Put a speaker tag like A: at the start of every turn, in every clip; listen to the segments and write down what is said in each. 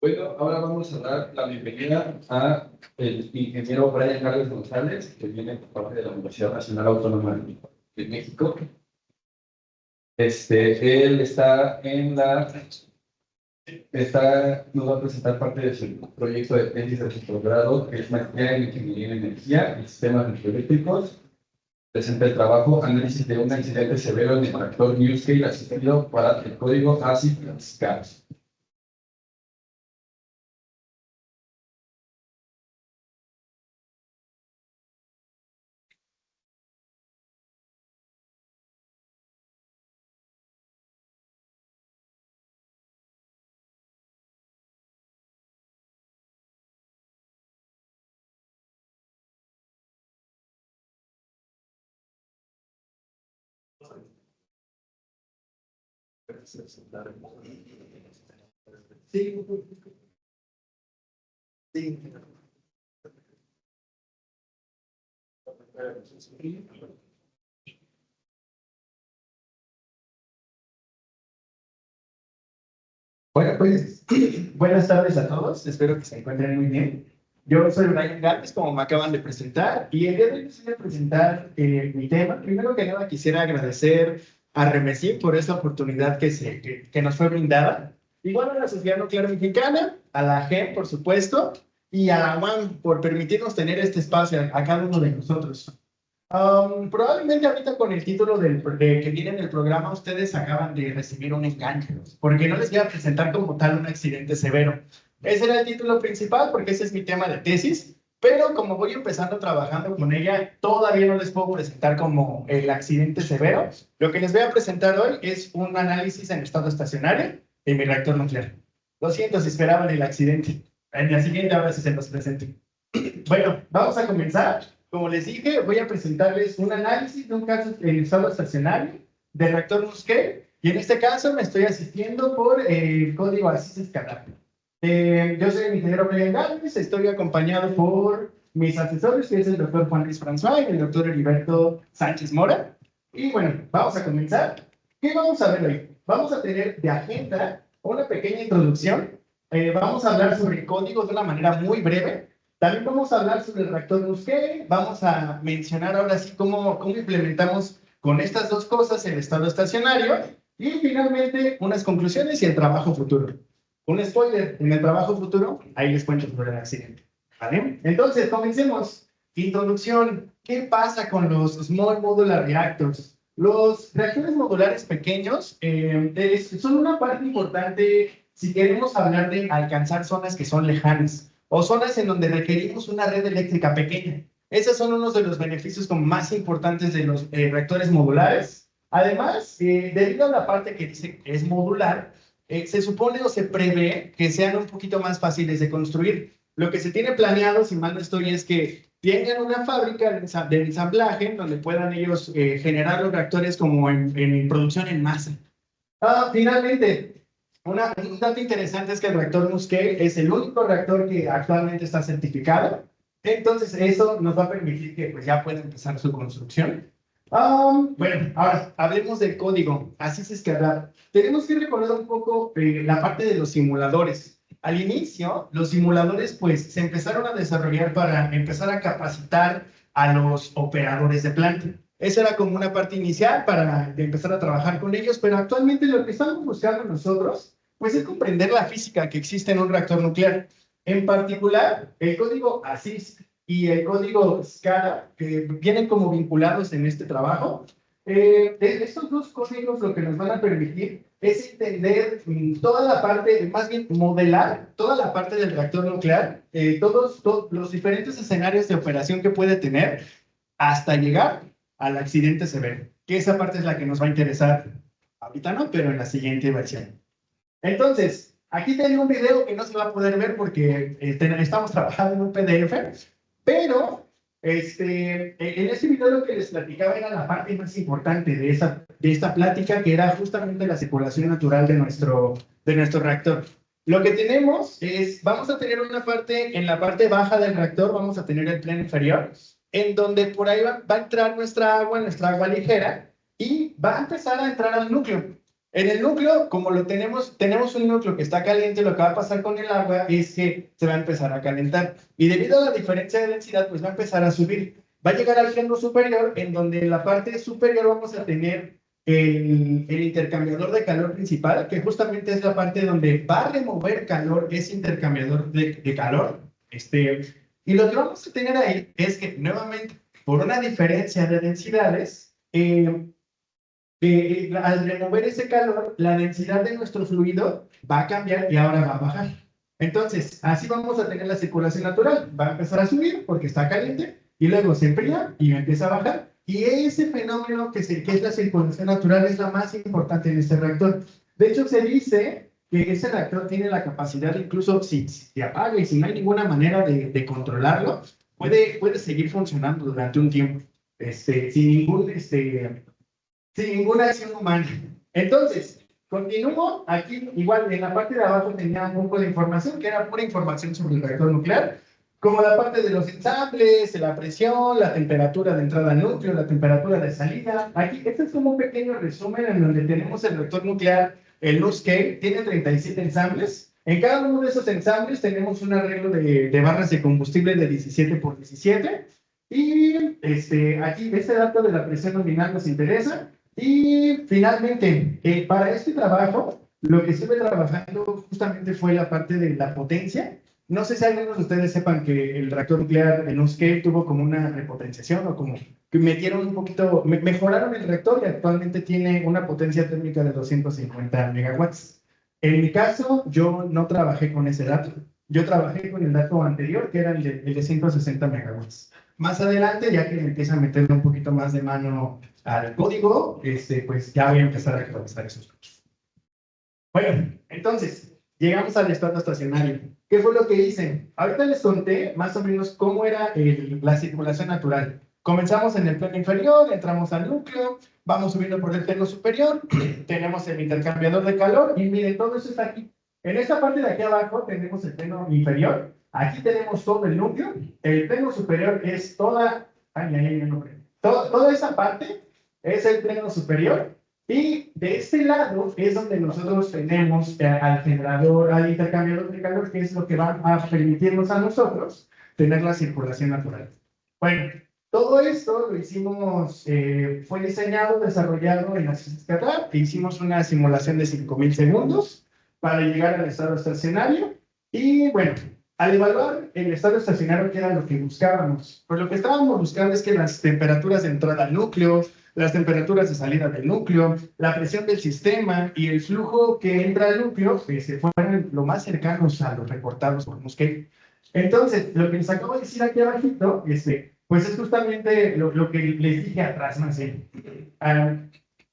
A: Bueno, ahora vamos a dar la bienvenida a el ingeniero Brian Carlos González, que viene por parte de la Universidad Nacional Autónoma de México. Él nos va a presentar parte de su proyecto de tesis de su posgrado, que es Maestría en Ingeniería en Energía y Sistemas Eléctricos. Presenta el trabajo Análisis de un accidente severo en el reactor NuScale asistido para el código ASIC-SCAD. Sí. Sí.
B: Bueno, pues buenas tardes a todos, espero que se encuentren muy bien. Yo soy Brian Gálvez, como me acaban de presentar, y el día de hoy les voy a presentar mi tema. Primero que nada, quisiera agradecer a Remesí por esta oportunidad que nos fue brindada. Igual a la Sociedad Nuclear Mexicana, a la GEM, por supuesto, y a la UAM por permitirnos tener este espacio a cada uno de nosotros. Probablemente ahorita con el título que viene en el programa ustedes acaban de recibir un engaño, porque no les voy a presentar como tal un accidente severo. Ese era el título principal porque ese es mi tema de tesis, pero como voy empezando trabajando con ella, todavía no les puedo presentar como el accidente severo. Lo que les voy a presentar hoy es un análisis en estado estacionario de mi reactor nuclear. Lo siento si esperaban el accidente. En la siguiente ahora sí se los presento. Bueno, vamos a comenzar. Como les dije, voy a presentarles un análisis de un caso en estado estacionario del reactor NuScale, y en este caso me estoy asistiendo por el código ASIC-SCADA. Yo soy el ingeniero Brian Gálvez, estoy acompañado por mis asesores, que es el doctor Juan Luis François y el doctor Heriberto Sánchez Mora. Y bueno, vamos a comenzar. ¿Qué vamos a ver hoy? Vamos a tener de agenda una pequeña introducción. Vamos a hablar sobre el código de una manera muy breve. También vamos a hablar sobre el reactor NuScale, vamos a mencionar ahora sí cómo implementamos con estas dos cosas el estado estacionario y finalmente unas conclusiones y el trabajo futuro. Un spoiler, en el trabajo futuro, ahí les cuento sobre el accidente. ¿Vale? Entonces, comencemos. Introducción. ¿Qué pasa con los Small Modular Reactors? Los reactores modulares pequeños son una parte importante si queremos hablar de alcanzar zonas que son lejanas o zonas en donde requerimos una red eléctrica pequeña. Esos son unos de los beneficios como más importantes de los reactores modulares. Además, debido a la parte que dice que es modular, se supone o se prevé que sean un poquito más fáciles de construir. Lo que se tiene planeado, si mal no estoy, es que tengan una fábrica de ensamblaje donde puedan ellos generar los reactores como en producción en masa. Finalmente, un dato interesante es que el reactor NuScale es el único reactor que actualmente está certificado. Entonces, eso nos va a permitir que pues, ya pueda empezar su construcción. Bueno, ahora hablemos del código. Así se escala. Tenemos que recordar un poco la parte de los simuladores. Al inicio, los simuladores pues, se empezaron a desarrollar para empezar a capacitar a los operadores de planta. Esa era como una parte inicial para empezar a trabajar con ellos, pero actualmente lo que estamos buscando nosotros pues es comprender la física que existe en un reactor nuclear. En particular, el código ASIC y el código SCADA, que vienen como vinculados en este trabajo. Estos dos códigos lo que nos van a permitir es entender toda la parte, más bien modelar toda la parte del reactor nuclear, todos los diferentes escenarios de operación que puede tener hasta llegar al accidente severo, que esa parte es la que nos va a interesar ahorita no, pero en la siguiente versión. Entonces, aquí tengo un video que no se va a poder ver porque estamos trabajando en un PDF, pero en este video lo que les platicaba era la parte más importante de esta plática, que era justamente la circulación natural de nuestro reactor. Lo que tenemos es, vamos a tener una parte, en la parte baja del reactor vamos a tener el plano inferior, en donde por ahí va a entrar nuestra agua ligera, y va a empezar a entrar al núcleo. En el núcleo, como lo tenemos un núcleo que está caliente, lo que va a pasar con el agua es que se va a empezar a calentar. Y debido a la diferencia de densidad, pues va a empezar a subir. Va a llegar al plano superior, en donde en la parte superior vamos a tener el intercambiador de calor principal, que justamente es la parte donde va a remover calor, ese intercambiador de calor. Y lo que vamos a tener ahí es que, nuevamente, por una diferencia de densidades, al remover ese calor, la densidad de nuestro fluido va a cambiar y ahora va a bajar. Entonces, así vamos a tener la circulación natural. Va a empezar a subir porque está caliente y luego se enfría y empieza a bajar. Y ese fenómeno que es la circulación natural es la más importante en este reactor. De hecho, se dice que ese reactor tiene la capacidad, incluso si se apaga y si no hay ninguna manera de controlarlo, puede seguir funcionando durante un tiempo, sin ningún, sin ninguna acción humana. Entonces, continúo aquí, igual en la parte de abajo tenía un poco de información, que era pura información sobre el reactor nuclear, como la parte de los ensambles, la presión, la temperatura de entrada al núcleo, la temperatura de salida. Aquí, este es como un pequeño resumen en donde tenemos el reactor nuclear, el NuScale, tiene 37 ensambles. En cada uno de esos ensambles tenemos un arreglo de barras de combustible de 17 por 17. Y aquí, este dato de la presión nominal nos interesa. Y finalmente, para este trabajo, lo que estuve trabajando justamente fue la parte de la potencia. No sé si algunos de ustedes sepan que el reactor nuclear en USCAPE tuvo como una repotenciación o como que metieron un poquito, mejoraron el reactor y actualmente tiene una potencia térmica de 250 megawatts. En mi caso, yo no trabajé con ese dato. Yo trabajé con el dato anterior, que era el de 160 megawatts. Más adelante, ya que empieza a meterle un poquito más de mano al código, pues ya voy a empezar a actualizar esos datos. Bueno, entonces, llegamos al estado estacionario. ¿Qué fue lo que hice? Ahorita les conté más o menos cómo era la circulación natural. Comenzamos en el plano inferior, entramos al núcleo, vamos subiendo por el plano superior, tenemos el intercambiador de calor y miren, todo eso está aquí. En esta parte de aquí abajo tenemos el plano inferior, aquí tenemos todo el núcleo, el plano superior es toda, toda esa parte es el plano superior. Y de este lado es donde nosotros tenemos al generador, al intercambiador de calor, que es lo que va a permitirnos a nosotros tener la circulación natural. Bueno, todo esto lo hicimos, fue diseñado, desarrollado en la Qatar, e hicimos una simulación de 5000 segundos para llegar al estado estacionario. Y bueno, al evaluar el estado estacionario, que era lo que buscábamos, pues lo que estábamos buscando es que las temperaturas de entrada al núcleo, las temperaturas de salida del núcleo, la presión del sistema y el flujo que entra al núcleo se fueran lo más cercanos a los reportados por Muscat. Entonces, lo que les acabo de decir aquí abajito, pues es justamente lo que les dije atrás, más bien.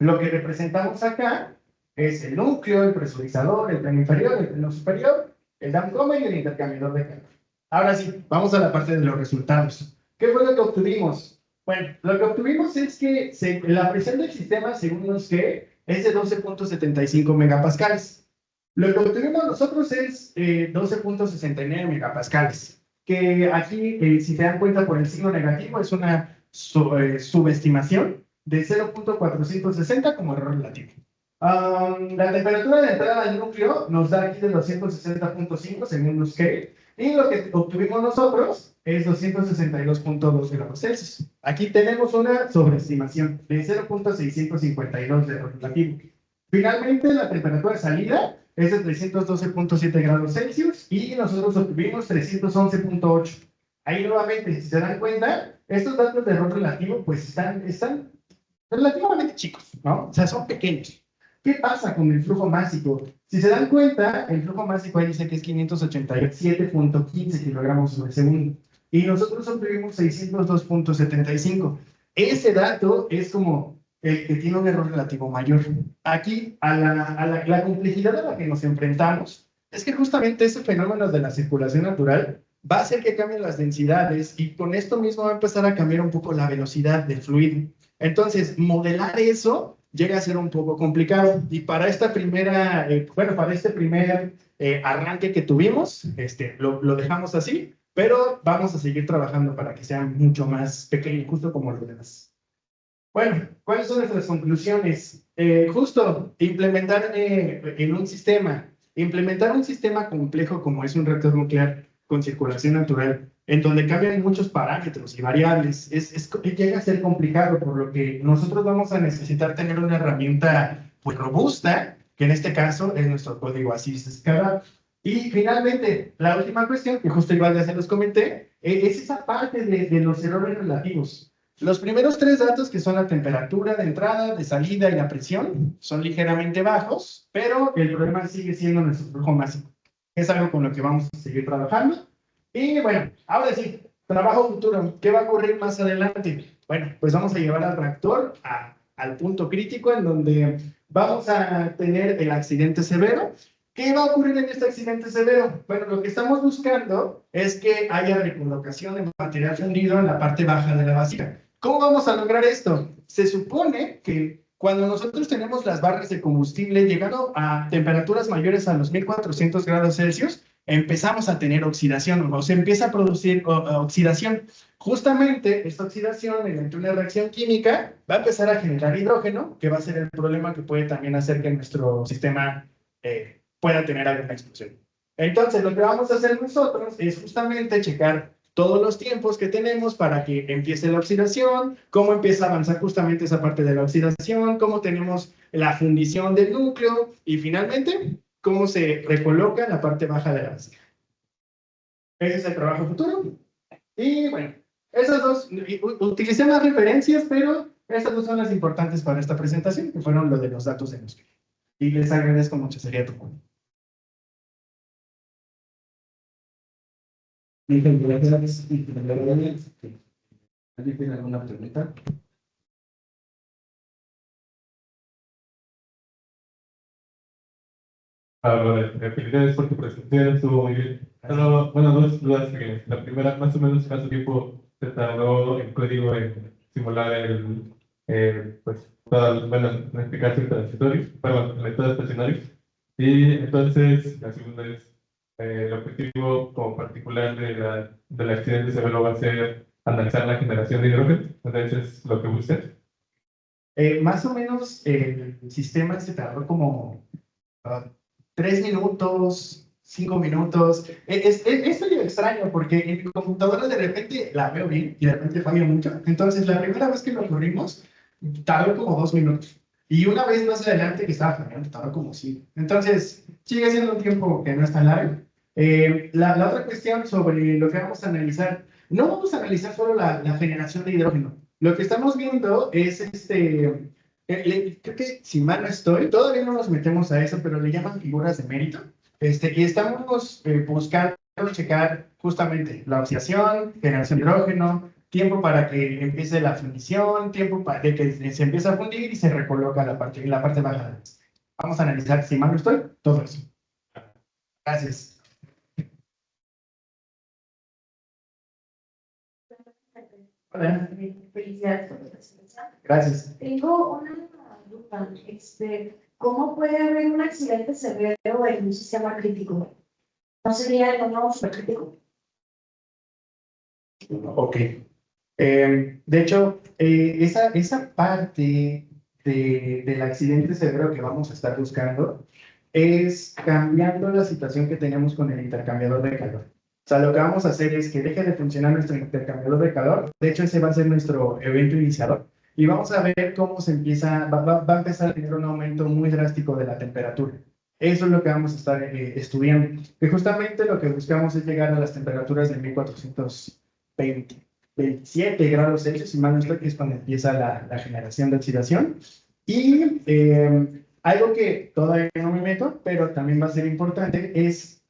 B: Lo que representamos acá es el núcleo, el presurizador, el plano inferior, el plano superior, el downcomer y el intercambiador de calor. Ahora sí, vamos a la parte de los resultados. ¿Qué fue lo que obtuvimos? Bueno, lo que obtuvimos es que la presión del sistema, según nos que es de 12.75 megapascales. Lo que obtuvimos nosotros es 12.69 megapascales, que aquí, si se dan cuenta por el signo negativo, es una subestimación de 0.460 como error relativo. La temperatura de entrada del núcleo nos da aquí de 260.5 según los que, y lo que obtuvimos nosotros es 262.2 grados Celsius. Aquí tenemos una sobreestimación de 0.652 de error relativo. Finalmente, la temperatura de salida es de 312.7 grados Celsius y nosotros obtuvimos 311.8. Ahí nuevamente, si se dan cuenta, estos datos de error relativo pues están relativamente chicos, ¿no? O sea, son pequeños. ¿Qué pasa con el flujo másico? Si se dan cuenta, el flujo másico ahí dice que es 587.15 kilogramos sobre segundo. Y nosotros obtuvimos 602.75. Ese dato es como el que tiene un error relativo mayor. Aquí, la complejidad a la que nos enfrentamos es que justamente ese fenómeno de la circulación natural va a hacer que cambien las densidades y con esto mismo va a empezar a cambiar un poco la velocidad del fluido. Entonces, modelar eso llega a ser un poco complicado. Y para esta primera, para este primer arranque que tuvimos, lo dejamos así, pero vamos a seguir trabajando para que sea mucho más pequeño, justo como los demás. Bueno, ¿cuáles son nuestras conclusiones? Justo implementar implementar un sistema complejo como es un reactor nuclear con circulación natural, en donde cambian muchos parámetros y variables, llega a ser complicado, por lo que nosotros vamos a necesitar tener una herramienta pues, robusta, que en este caso es nuestro código ASIS escalable. Y finalmente, la última cuestión, que justo igual ya se los comenté, es esa parte de los errores relativos. Los primeros tres datos, que son la temperatura de entrada, de salida y la presión, son ligeramente bajos, pero el problema sigue siendo nuestro flujo máximo. Es algo con lo que vamos a seguir trabajando. Y bueno, ahora sí, trabajo futuro. ¿Qué va a ocurrir más adelante? Bueno, pues vamos a llevar al reactor al punto crítico en donde vamos a tener el accidente severo. ¿Qué va a ocurrir en este accidente severo? Bueno, lo que estamos buscando es que haya recolocación de material fundido en la parte baja de la vasija. ¿Cómo vamos a lograr esto? Se supone que cuando nosotros tenemos las barras de combustible llegando a temperaturas mayores a los 1400 grados Celsius, empezamos a tener oxidación, o se empieza a producir oxidación. Justamente esta oxidación, mediante una reacción química, va a empezar a generar hidrógeno, que va a ser el problema que puede también hacer que nuestro sistema pueda tener alguna explosión. Entonces, lo que vamos a hacer nosotros es justamente checar todos los tiempos que tenemos para que empiece la oxidación, cómo empieza a avanzar justamente esa parte de la oxidación, cómo tenemos la fundición del núcleo y finalmente cómo se recoloca la parte baja de la vasija. Ese es el trabajo futuro. Y bueno, esas dos, utilicé más referencias, pero estas dos son las importantes para esta presentación, que fueron lo de los datos de los. Y les agradezco mucho, sería tu punto.
A: ¿Alguien tiene alguna pregunta?
C: Felicidades por tu presentación, estuvo muy bien. Pero, bueno, dos dudas pequeñas. La primera, más o menos, ¿cuánto tiempo se tardó el código en simular pues, bueno, en este caso, el transitorio, perdón, el método estacionario? Y entonces, la segunda es, el objetivo como particular del accidente severo va a ser analizar la generación de hidrógeno. Entonces, es lo que busca.
B: Más o menos el sistema se tardó como 3 minutos, 5 minutos. Es medio extraño porque en mi computadora de repente la veo bien y de repente falla mucho. Entonces, la primera vez que lo corrimos, tardó como 2 minutos. Y una vez más adelante que estaba fallando, tardó como 5. Entonces, sigue siendo un tiempo que no es tan largo. La otra cuestión sobre lo que vamos a analizar, no vamos a analizar solo la generación de hidrógeno. Lo que estamos viendo es creo que si mal no estoy, todavía no nos metemos a eso, pero le llaman figuras de mérito. Y estamos buscando checar justamente la oxidación, generación de hidrógeno, tiempo para que empiece la fundición, tiempo para que se empiece a fundir y se recoloca en la parte baja. Vamos a analizar, si mal no estoy, todo eso. Gracias. Hola.
D: Felicidades por tu presentación.
B: Gracias.
D: Tengo una duda. ¿Cómo puede haber un accidente severo en un sistema crítico? ¿No sería el no supercrítico?
B: Ok. De hecho, esa parte del accidente severo que vamos a estar buscando es cambiando la situación que tenemos con el intercambiador de calor. O sea, lo que vamos a hacer es que deje de funcionar nuestro intercambiador de calor. De hecho, ese va a ser nuestro evento iniciador. Y vamos a ver cómo va a empezar a tener un aumento muy drástico de la temperatura. Eso es lo que vamos a estar estudiando. Y justamente lo que buscamos es llegar a las temperaturas de 1427 grados Celsius, si mal no estoy, que es cuando empieza la generación de oxidación. Y algo que todavía no me meto, pero también va a ser importante, es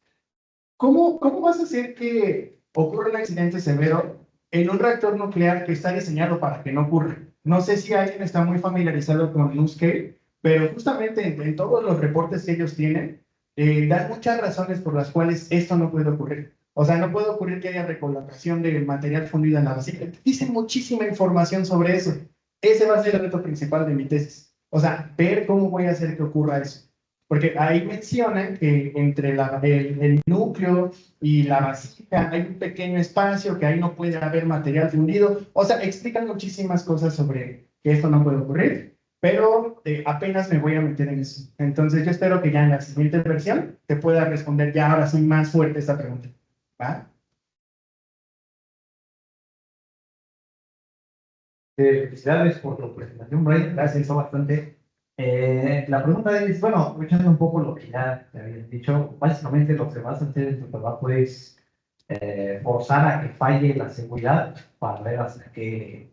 B: ¿cómo vas a hacer que ocurra un accidente severo en un reactor nuclear que está diseñado para que no ocurra? No sé si alguien está muy familiarizado con NuScale, pero justamente en todos los reportes que ellos tienen, dan muchas razones por las cuales esto no puede ocurrir. O sea, no puede ocurrir que haya recolocación de material fundido en la vasija. Dicen muchísima información sobre eso. Ese va a ser el reto principal de mi tesis. O sea, ver cómo voy a hacer que ocurra eso. Porque ahí mencionan que entre el núcleo y la vasija hay un pequeño espacio, que ahí no puede haber material fundido. O sea, explican muchísimas cosas sobre que esto no puede ocurrir, pero apenas me voy a meter en eso. Entonces yo espero que ya en la siguiente versión te pueda responder ya ahora sí más fuerte esta pregunta. ¿Va?
E: Felicidades por tu presentación, Brian. Gracias, hizo bastante. La pregunta es, bueno, aprovechando un poco lo que ya te habías dicho, básicamente lo que vas a hacer en tu trabajo es forzar a que falle la seguridad para ver hasta que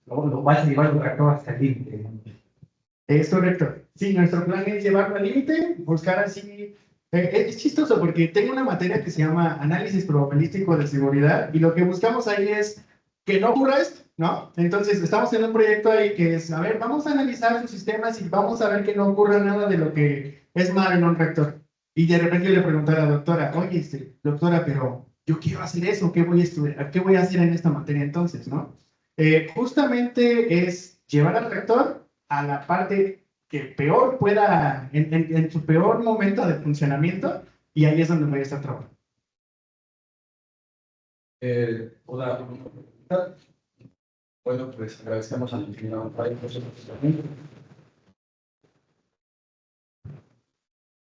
E: lo vas a llevar el reactor hasta el límite, ¿no?
B: Es correcto. Sí, nuestro plan es llevarlo al límite, buscar así. Es chistoso porque tengo una materia que se llama análisis probabilístico de seguridad y lo que buscamos ahí es que no ocurra esto, ¿no? Entonces, estamos en un proyecto ahí que es, a ver, vamos a analizar sus sistemas y vamos a ver que no ocurra nada de lo que es malo en un reactor. Y de repente yo le pregunté a la doctora, oye, doctora, pero yo quiero hacer eso, ¿qué voy a estudiar? ¿Qué voy a hacer en esta materia entonces, no? Justamente es llevar al reactor a la parte que peor pueda, en su peor momento de funcionamiento, y ahí es donde voy a estar trabajando.
A: Una pregunta. Bueno, pues agradecemos al ingeniero Brian por su presentación.